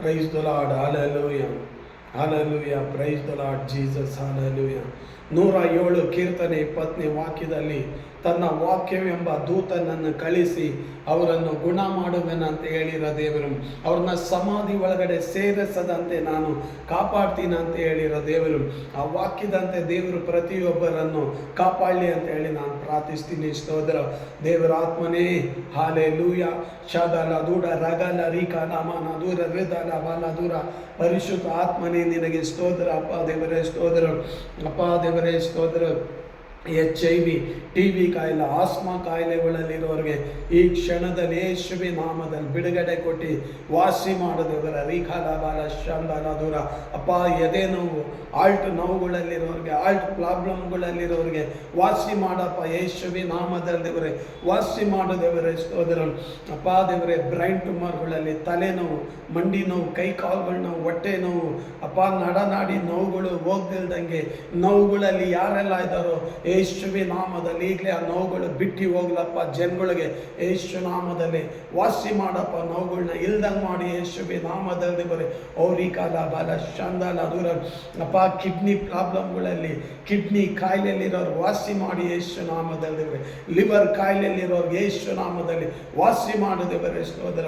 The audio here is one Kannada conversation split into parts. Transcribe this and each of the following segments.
Praise the Lord. Hallelujah. Hallelujah. Praise the Lord Jesus. Hallelujah. 107 ಕೀರ್ತನೆ 20ನೇ ವಾಕ್ಯದಲ್ಲಿ ತನ್ನ ವಾಕ್ಯವೆಂಬ ದೂತನನ್ನು ಕಳಿಸಿ ಅವರನ್ನು ಗುಣ ಮಾಡುವೆನಂತ ಹೇಳಿರೋ ದೇವರು, ಅವ್ರನ್ನ ಸಮಾಧಿ ಒಳಗಡೆ ಸೇರಿಸದಂತೆ ನಾನು ಕಾಪಾಡ್ತೀನಿ ಅಂತ ಹೇಳಿರೋ ದೇವರು, ಆ ವಾಕ್ಯದಂತೆ ದೇವರು ಪ್ರತಿಯೊಬ್ಬರನ್ನು ಕಾಪಾಡಲಿ ಅಂತ ಹೇಳಿ ನಾನು ಪ್ರಾರ್ಥಿಸ್ತೀನಿ. ಸ್ತೋತ್ರ. ದೇವರ ಆತ್ಮನೇ ಹಾಲೆಲೂಯ. ಶದಲ ದೂಡ ರಗಲ ರೀಕಾಲ ಮಾನ ದೂರ ವೇದಲ ಬಾಲ ದೂರ. ಪರಿಶುದ್ಧ ಆತ್ಮನೇ ನಿನಗೆ ಸ್ತೋತ್ರ. ಅಪ್ಪ ದೇವರೇ ಸ್ತೋತ್ರ. ಅಪ್ಪ ದೇವರೇ ಸ್ತೋತ್ರ. HIV, TB ಕಾಯಿಲೆ, ಆಸ್ಮಾ ಕಾಯಿಲೆಗಳಲ್ಲಿರೋರಿಗೆ ಈ ಕ್ಷಣದಲ್ಲಿ ಯೇಸುವಿನ ನಾಮದಲ್ಲಿ ಬಿಡುಗಡೆ ಕೊಟ್ಟು ವಾಸಿ ಮಾಡೋದೇವರ ರೀಖಾಲ ಬಾಲ ಶಾಂದಾಲ ದೂರ. ಅಪ್ಪ ಎದೆ ನೋವು, ಆಲ್ಟ್ ನೋವುಗಳಲ್ಲಿರೋರಿಗೆ, ಆಲ್ಟ್ ಪ್ರಾಬ್ಲಮ್ಗಳಲ್ಲಿರೋರಿಗೆ ವಾಸಿ ಮಾಡಪ್ಪ ಯೇಸುವಿನ ನಾಮದಲ್ಲಿ ದೇವರೇ ವಾಸಿ ಮಾಡೋದೇವರೇ ಸ್ತೋತ್ರ. ಅಪ್ಪ ದೇವರೇ ಬ್ರೈನ್ ಟ್ಯೂಮರ್ಗಳಲ್ಲಿ, ತಲೆನೋವು, ಮಂಡಿ ನೋವು, ಕೈ ಕಾಲುಗಳ ನೋವು, ಹೊಟ್ಟೆ ನೋವು, ಅಪ್ಪ ನಡನಾಡಿ ನೋವುಗಳು ಹೋಗ್ದಿಲ್ದಂಗೆ ನೋವುಗಳಲ್ಲಿ ಯಾರೆಲ್ಲ ಇದ್ದಾರೋ ಯೇಸುವಿನ ನಾಮದಲ್ಲಿ ಈಗಲೇ ಆ ನೋವುಗಳು ಬಿಟ್ಟು ಹೋಗ್ಲಪ್ಪ. ಜನಗಳಿಗೆ ಯೇಸು ನಾಮದಲ್ಲಿ ವಾಸಿ ಮಾಡಪ್ಪ. ನೋವುಗಳನ್ನ ಇಲ್ದಂಗೆ ಮಾಡಿ ಯೇಸುವಿನ ನಾಮದಲ್ಲಿ ಬರೀ ಔರಿಕಾಲ ಬಾಲ ಶಾಂದಾಲ ದೂರ. ಅಪ್ಪ ಕಿಡ್ನಿ ಪ್ರಾಬ್ಲಮ್ಗಳಲ್ಲಿ, ಕಿಡ್ನಿ ಕಾಯಿಲೆಯಲ್ಲಿರೋರು ವಾಸಿ ಮಾಡಿ ಯೇಸು ನಾಮದಲ್ಲಿ ಬರೀ. ಲಿವರ್ ಕಾಯಿಲೆಯಲ್ಲಿರೋರ್ಗೆ ಯೇಸು ನಾಮದಲ್ಲಿ ವಾಸಿ ಮಾಡೋದೇ ಬರೀ ಸ್ತೋತ್ರ.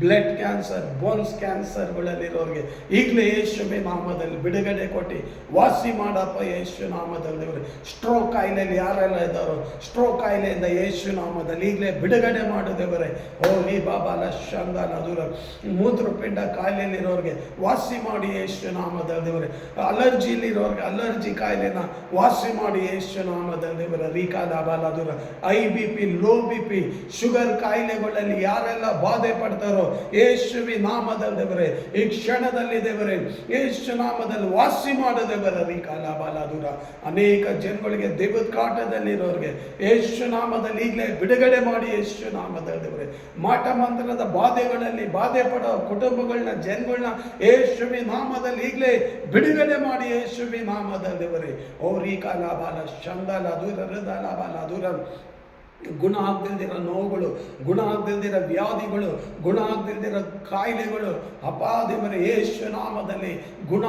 ಬ್ಲಡ್ ಕ್ಯಾನ್ಸರ್, ಬೋನ್ಸ್ ಕ್ಯಾನ್ಸರ್ಗಳಲ್ಲಿರೋರಿಗೆ ಈಗಲೇ ಯೇಸುವಿನ ನಾಮದಲ್ಲಿ ಬಿಡುಗಡೆ ಕೊಟ್ಟು ವಾಸಿ ಮಾಡಪ್ಪ ಯೇಸು ನಾಮದಲ್ಲಿ ಬರೀ. ಸ್ಟ್ರೋಕ್ ಕಾಯಿಲೆಯಲ್ಲಿ ಯಾರೆಲ್ಲ ಇದ್ದಾರೋ ಸ್ಟ್ರೋಕ್ ಕಾಯಿಲೆಯಿಂದ ಯೇಸು ನಾಮದಲ್ಲಿ ಈಗಲೇ ಬಿಡುಗಡೆ ಮಾಡೋದೇವರೇ. ಓ ನೀ ಬಾಬಾಲ ಶಾಂದಾಲ ದೂರ. ಮೂತ್ರಪಿಂಡ ಕಾಯಿಲೆಯಲ್ಲಿರೋರಿಗೆ ವಾಸಿ ಮಾಡಿ ಯೇಸು ನಾಮದಲ್ಲಿ ದೇವರೇ. ಅಲರ್ಜಿಲಿರೋರಿಗೆ ಅಲರ್ಜಿ ಕಾಯಿಲೆನ ವಾಸಿ ಮಾಡಿ ಯೇಸು ನಾಮದಲ್ಲಿ ದೇವರೇ. ರೀಕಾಲ ಬಾಲ ದೂರ. IBP, ಲೋ BP, ಶುಗರ್ ಕಾಯಿಲೆಗಳಲ್ಲಿ ಯಾರೆಲ್ಲ ಬಾಧೆ ಪಡ್ತಾರೋ ಯೇಸುವಿನ ನಾಮದಲ್ಲಿ ದೇವರೇ ಈ ಕ್ಷಣದಲ್ಲಿ ದೇವರೇ ಯೇಸು ನಾಮದಲ್ಲಿ ವಾಸಿ ಮಾಡೋದೇವರೇ. ರೀಕಾಲ ಬಾಲ ದೂರ. ಅನೇಕ ಜನಗಳಿಗೆ ದೇವದ ಕಾಟದಲ್ಲಿರೋರಿಗೆ ಯೇಸು ನಾಮದಲ್ಲಿ ಈಗಲೇ ಬಿಡುಗಡೆ ಮಾಡಿ ಯೇಸು ನಾಮದಲ್ಲಿ ದೇವರೇ. ಮಾಟ ಮಂತ್ರದ ಬಾಧೆಗಳಲ್ಲಿ ಬಾಧೆ ಪಡೋ ಕುಟುಂಬಗಳನ್ನ, ಜನಗಳನ್ನ ಯೇಸುವಿನ ನಾಮದಲ್ಲಿ ಈಗಲೇ ಬಿಡುಗಡೆ ಮಾಡಿ ಯೇಸುವಿನ ನಾಮದಲ್ಲಿ ದೇವರೇ. ಔರಿಕಾಲ ಬಾಲ ಶಾಂದಾಲ ದೂರ ಹೃದಯ ಬಾಲ ದೂರ. ಗುಣ ಆಗದಿಲ್ದಿರೋ ನೋವುಗಳು, ಗುಣ ಆಗದಿಲ್ದಿರೋ ವ್ಯಾಧಿಗಳು, ಗುಣ ಆಗದಿಲ್ದಿರೋ ಕಾಯಿಲೆಗಳು ಅಪ್ಪ ದೇವರೇ ಯೇಸು ನಾಮದಲ್ಲಿ ಗುಣ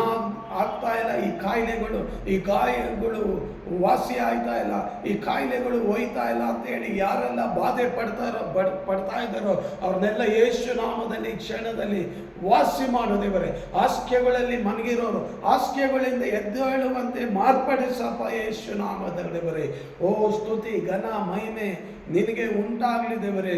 ಆಗ್ತಾ ಇಲ್ಲ. ಈ ಕಾಯಿಲೆಗಳು, ಈ ಗಾಯಗಳು ವಾಸಿ ಆಗ್ತಾ ಇಲ್ಲ, ಈ ಕಾಯಿಲೆಗಳು ಹೋಯ್ತಾ ಇಲ್ಲ ಅಂತ ಹೇಳಿ ಯಾರೆಲ್ಲ ಬಾಧೆ ಪಡ್ತಾ ಇದ್ದಾರೋ ಅವ್ರನ್ನೆಲ್ಲ ಯೇಸು ನಾಮದಲ್ಲಿ ಕ್ಷಣದಲ್ಲಿ ವಾಸಿ ಮಾಡೋದೇವರೇ. ಹಾಸ್ಯಗಳಲ್ಲಿ ಮನಗಿರೋರು ಹಾಸ್ಯಗಳಿಂದ ಎದ್ದೇಳುವಂತೆ ಮಾರ್ಪಡಿಸಪ್ಪ ಯೇಸು ನಾಮದಲ್ಲಿ ದೇವರೇ. ಓ ಸ್ತುತಿ ಘನ ಮಹಿಮೆ ನಿನಗೆ ಉಂಟಾಗಲಿ ದೇವರೇ.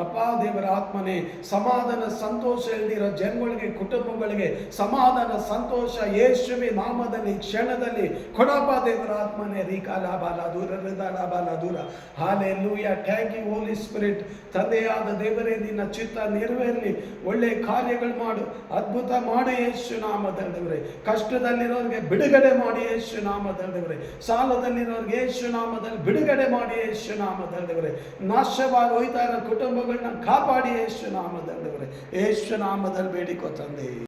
ಅಪ್ಪ ದೇವರ ಆತ್ಮನೇ, ಸಮಾಧಾನ ಸಂತೋಷ ಇಲ್ದಿರೋ ಜನಗಳಿಗೆ, ಕುಟುಂಬಗಳಿಗೆ ಸಮಾಧಾನ ಸಂತೋಷ ಯೇಸುವಿನ ನಾಮದಲ್ಲಿ ಕ್ಷಣದಲ್ಲಿ ಕೊಡಪ್ಪ ದೇವರ ಆತ್ಮನೇ. ರೀಕಾಲ ಬಾಲ ದೂರ ಹೃದಯ ಬಾಲ ದೂರ. Hallelujah. Thank you holy spirit. ತಂದೆಯಾದ ದೇವರೇ ನಿನ್ನ ಚಿತ್ತ ನೆರವೇರಲಿ. ಒಳ್ಳೆ ಕಾರ್ಯಗಳು ಮಾಡು, ಅದ್ಭುತ ಮಾಡಿ ಯೇಸು ನಾಮದಲ್ಲಿ ದೇವರೇ. ಕಷ್ಟದಲ್ಲಿರೋರಿಗೆ ಬಿಡುಗಡೆ ಮಾಡಿ ಯೇಸು ನಾಮದಲ್ಲಿ ದೇವರೇ. ಸಾಲದಲ್ಲಿರೋರಿಗೆ ಯೇಸು ನಾಮದಲ್ಲಿ ಬಿಡುಗಡೆ ಮಾಡಿ ಯೇಸು ನಾಮದಲ್ಲಿ ದೇವರೇ. ನಾಶವಾಗಿ ಹೋಯ್ತಾ ಇರೋ ಕುಟುಂಬಗಳನ್ನ ಕಾಪಾಡಿ ಯೇಸು ನಾಮದಲ್ಲಿ ದೇವರೇ. ಯೇಸು ನಾಮದಲ್ಲಿ ಬೇಡಿಕೋ ತಂದೆ.